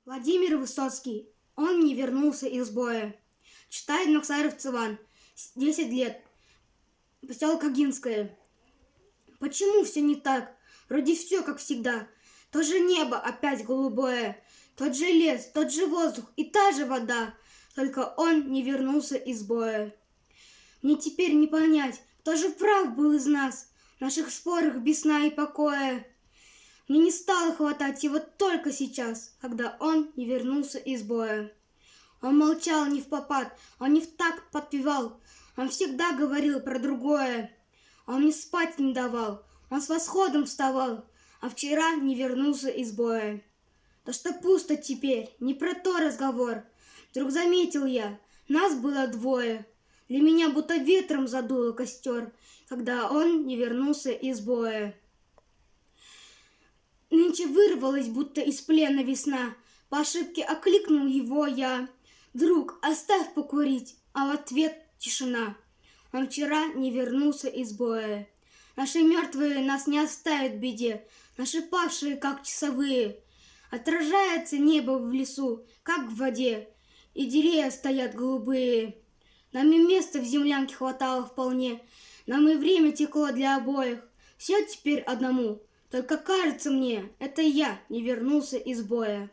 Владимир Высоцкий. Он не вернулся из боя. Читает Максаров Иван. 10 лет. Поселок Агинское. Почему все не так? Вроде все как всегда. То же небо опять голубое, тот же лес, тот же воздух и та же вода. Только он не вернулся из боя. Мне теперь не понять, кто же прав был из нас, в наших спорах без сна и покоя. Мне не стало хватать его только сейчас, когда он не вернулся из боя. Он молчал не впопад, он не в такт подпевал, он всегда говорил про другое. Он мне спать не давал, он с восходом вставал, а вчера не вернулся из боя. То, что пусто теперь, не про то разговор. Вдруг заметил я, нас было двое. Для меня будто ветром задуло костер, когда он не вернулся из боя. Нынче вырвалась, будто из плена весна. По ошибке окликнул его я. «Друг, оставь покурить», а в ответ тишина. Он вчера не вернулся из боя. Наши мертвые нас не оставят в беде, наши павшие, как часовые. Отражается небо в лесу, как в воде, и деревья стоят голубые. Нам и места в землянке хватало вполне, нам и время текло для обоих. Все теперь одному, только кажется мне, это я не вернулся из боя.